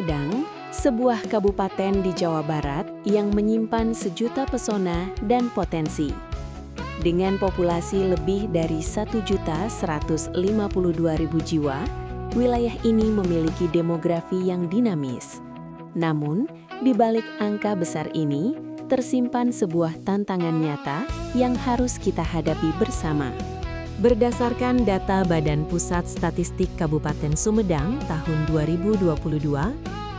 Sumedang, sebuah kabupaten di Jawa Barat yang menyimpan sejuta pesona dan potensi. Dengan populasi lebih dari 1.152.000 jiwa, wilayah ini memiliki demografi yang dinamis. Namun, di balik angka besar ini, tersimpan sebuah tantangan nyata yang harus kita hadapi bersama. Berdasarkan data Badan Pusat Statistik Kabupaten Sumedang tahun 2022,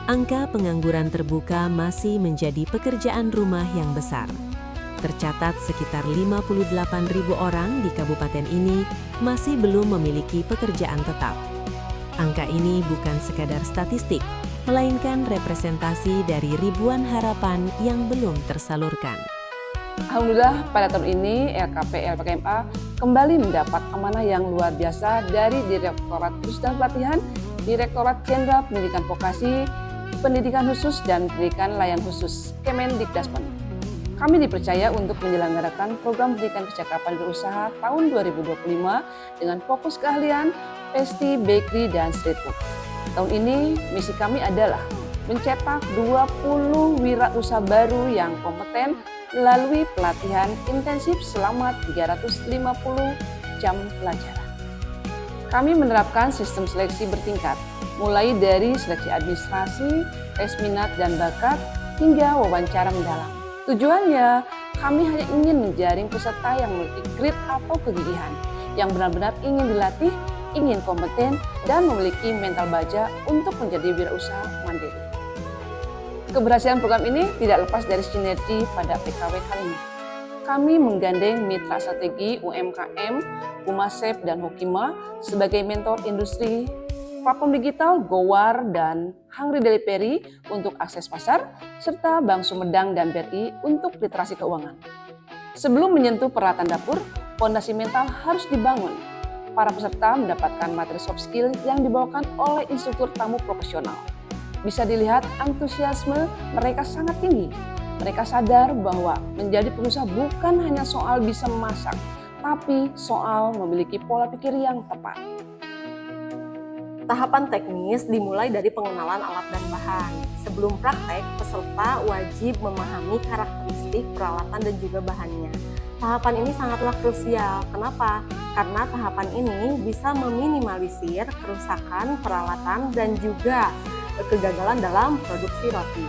angka pengangguran terbuka masih menjadi pekerjaan rumah yang besar. Tercatat sekitar 58.000 orang di kabupaten ini masih belum memiliki pekerjaan tetap. Angka ini bukan sekadar statistik, melainkan representasi dari ribuan harapan yang belum tersalurkan. Alhamdulillah pada tahun ini LKP/LPKMA kembali mendapat amanah yang luar biasa dari Direktorat Khusus dan Pelatihan, Direktorat Jenderal Pendidikan Vokasi, Pendidikan Khusus dan Pendidikan Layan Khusus Kemendikdaspen. Kami dipercaya untuk menyelenggarakan program pendidikan kecakapan berusaha tahun 2025 dengan fokus keahlian, pastry, bakery, dan street food. Tahun ini misi kami adalah mencetak 20 wirausaha baru yang kompeten melalui pelatihan intensif selama 350 jam pelajaran. Kami menerapkan sistem seleksi bertingkat, mulai dari seleksi administrasi, tes minat dan bakat, hingga wawancara mendalam. Tujuannya, kami hanya ingin menjaring peserta yang memiliki grit atau kegigihan, yang benar-benar ingin dilatih, ingin kompeten, dan memiliki mental baja untuk menjadi wirausaha mandiri. Keberhasilan program ini tidak lepas dari sinergi pada PKW kali ini. Kami menggandeng mitra strategi UMKM, Umasep, dan Hokima sebagai mentor industri, platform digital Gowar dan Hungry Delivery untuk akses pasar, serta Bank Sumedang dan BRI untuk literasi keuangan. Sebelum menyentuh peralatan dapur, fondasi mental harus dibangun. Para peserta mendapatkan materi soft skill yang dibawakan oleh instruktur tamu profesional. Bisa dilihat antusiasme mereka sangat tinggi. Mereka sadar bahwa menjadi pengusaha bukan hanya soal bisa memasak, tapi soal memiliki pola pikir yang tepat. Tahapan teknis dimulai dari pengenalan alat dan bahan. Sebelum praktek, peserta wajib memahami karakteristik peralatan dan juga bahannya. Tahapan ini sangatlah krusial. Kenapa? Karena tahapan ini bisa meminimalisir kerusakan peralatan dan juga kegagalan dalam produksi roti.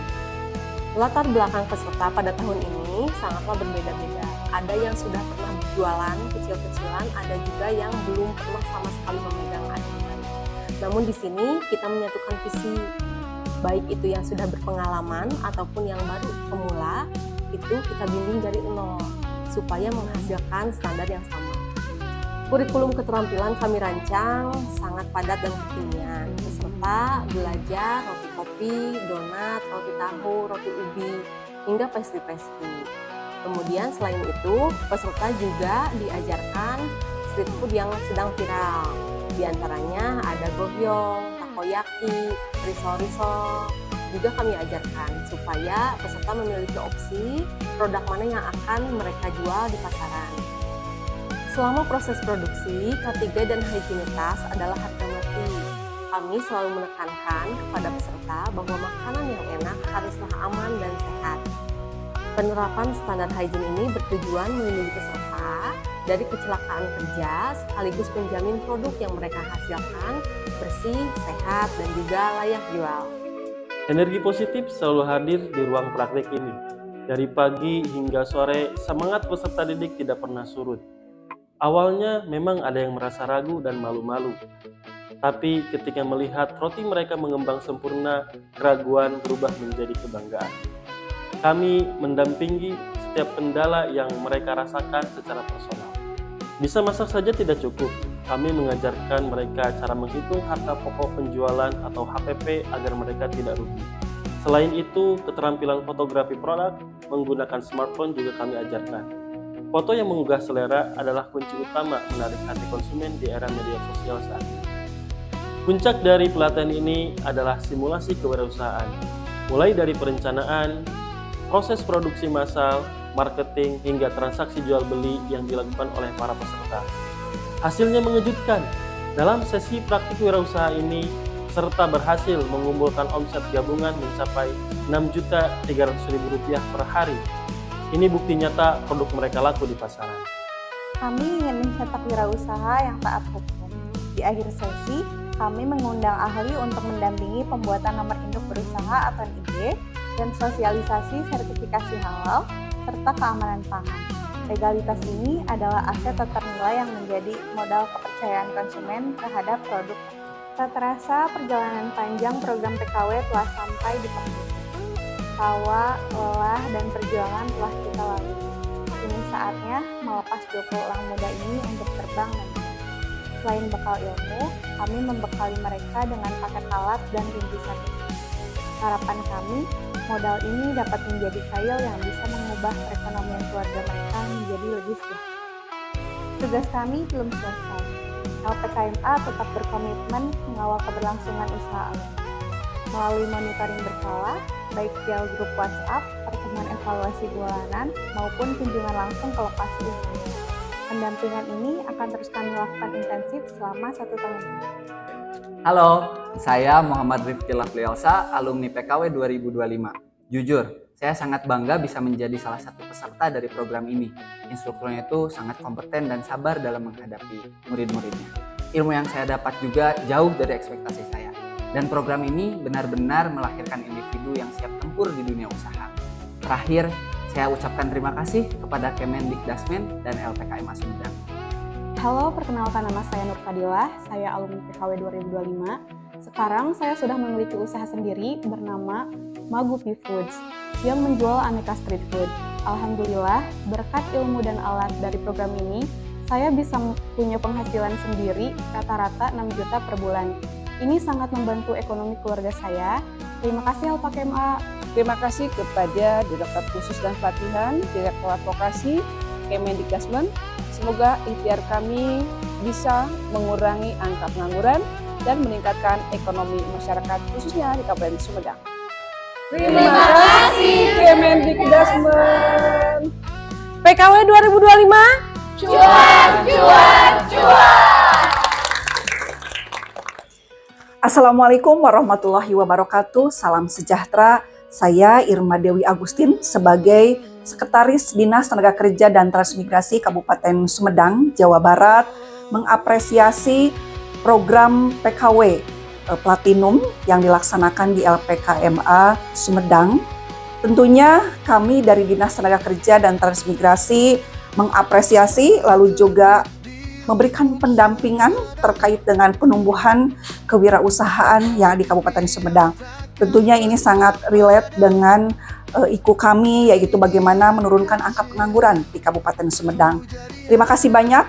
Latar belakang peserta pada tahun ini sangatlah berbeda-beda. Ada yang sudah pernah berjualan kecil-kecilan, ada juga yang belum pernah sama sekali memegang adegan. Namun di sini kita menyatukan visi, baik itu yang sudah berpengalaman ataupun yang baru pemula, itu kita bimbing dari nol supaya menghasilkan standar yang sama. Kurikulum keterampilan kami rancang sangat padat dan kekinian. Peserta belajar roti kopi, donat, roti tahu, roti ubi, hingga pastry-pastry. Kemudian selain itu, peserta juga diajarkan street food yang sedang viral. Di antaranya ada gobyong, takoyaki, risol-risol. Juga kami ajarkan supaya peserta memiliki opsi produk mana yang akan mereka jual di pasaran. Selama proses produksi, K3 dan higienitas adalah harga mati. Kami selalu menekankan kepada peserta bahwa makanan yang enak haruslah aman dan sehat. Penerapan standar hygiene ini bertujuan melindungi peserta dari kecelakaan kerja sekaligus menjamin produk yang mereka hasilkan bersih, sehat, dan juga layak jual. Energi positif selalu hadir di ruang praktik ini. Dari pagi hingga sore, semangat peserta didik tidak pernah surut. Awalnya memang ada yang merasa ragu dan malu-malu. Tapi ketika melihat roti mereka mengembang sempurna, keraguan berubah menjadi kebanggaan. Kami mendampingi setiap kendala yang mereka rasakan secara personal. Bisa masak saja tidak cukup. Kami mengajarkan mereka cara menghitung harga pokok penjualan atau HPP agar mereka tidak rugi. Selain itu, keterampilan fotografi produk menggunakan smartphone juga kami ajarkan. Foto yang menggugah selera adalah kunci utama menarik hati konsumen di era media sosial saat ini. Puncak dari pelatihan ini adalah simulasi kewirausahaan, mulai dari perencanaan, proses produksi massal, marketing, hingga transaksi jual beli yang dilakukan oleh para peserta. Hasilnya mengejutkan. Dalam sesi praktik wirausaha ini, peserta berhasil mengumpulkan omset gabungan mencapai Rp6.300.000 per hari. Ini bukti nyata produk mereka laku di pasaran. Kami ingin mencetak wirausaha yang taat hukum. Di akhir sesi, kami mengundang ahli untuk mendampingi pembuatan nomor induk berusaha atau NIB dan sosialisasi sertifikasi halal serta keamanan pangan. Legalitas ini adalah aset tak ternilai yang menjadi modal kepercayaan konsumen terhadap produk. Tak terasa perjalanan panjang program PKW telah sampai di penghujung. Tawa, lelah, dan perjuangan telah kita lalui. Kini saatnya melepas 20 orang muda ini untuk terbang nanti. Selain bekal ilmu, kami membekali mereka dengan paket alat dan rintisan. Harapan kami, modal ini dapat menjadi kail yang bisa mengubah perekonomian keluarga mereka menjadi lebih sejahtera. Tugas kami belum selesai. LPKMA tetap berkomitmen mengawal keberlangsungan usaha alumni. Melalui monitoring berkala, baik via grup WhatsApp, pertemuan evaluasi bulanan, maupun kunjungan langsung ke lokasi usaha. Pendampingan ini akan terus kami lakukan intensif selama 1 tahun ini. Halo, saya Muhammad Rifki Laflielsa, alumni PKW 2025. Jujur, saya sangat bangga bisa menjadi salah satu peserta dari program ini. Instrukturnya itu sangat kompeten dan sabar dalam menghadapi murid-muridnya. Ilmu yang saya dapat juga jauh dari ekspektasi saya. Dan program ini benar-benar melahirkan individu yang siap tempur di dunia usaha. Terakhir, saya ucapkan terima kasih kepada Kemendikdasmen dan LPKMA Sumedang. Halo, perkenalkan nama saya Nur Fadilah, saya alumni PKW 2025. Sekarang saya sudah memiliki usaha sendiri bernama Magupi Foods yang menjual aneka street food. Alhamdulillah, berkat ilmu dan alat dari program ini, saya bisa punya penghasilan sendiri rata-rata 6 juta per bulan. Ini sangat membantu ekonomi keluarga saya. Terima kasih LPKMA. Terima kasih kepada Direktorat Khusus dan Pelatihan, Direktorat Vokasi, Kemendikdasmen. Semoga ikhtiar kami bisa mengurangi angka pengangguran dan meningkatkan ekonomi masyarakat khususnya di Kabupaten Sumedang. Terima kasih Kemendikdasmen. PKW 2025 cuan, cuan, cuan. Assalamualaikum warahmatullahi wabarakatuh. Salam sejahtera. Saya Irma Dewi Agustin sebagai Sekretaris Dinas Tenaga Kerja dan Transmigrasi Kabupaten Sumedang, Jawa Barat, mengapresiasi program PKW Platinum yang dilaksanakan di LPKMA Sumedang. Tentunya kami dari Dinas Tenaga Kerja dan Transmigrasi mengapresiasi lalu juga memberikan pendampingan terkait dengan penumbuhan kewirausahaan yang di Kabupaten Sumedang. Tentunya ini sangat relate dengan IKU kami, yaitu bagaimana menurunkan angka pengangguran di Kabupaten Sumedang. Terima kasih banyak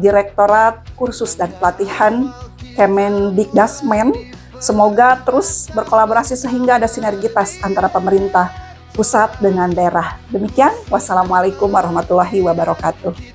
Direktorat Kursus dan Pelatihan Kemendikdasmen. Semoga terus berkolaborasi sehingga ada sinergitas antara pemerintah pusat dengan daerah. Demikian, wassalamualaikum warahmatullahi wabarakatuh.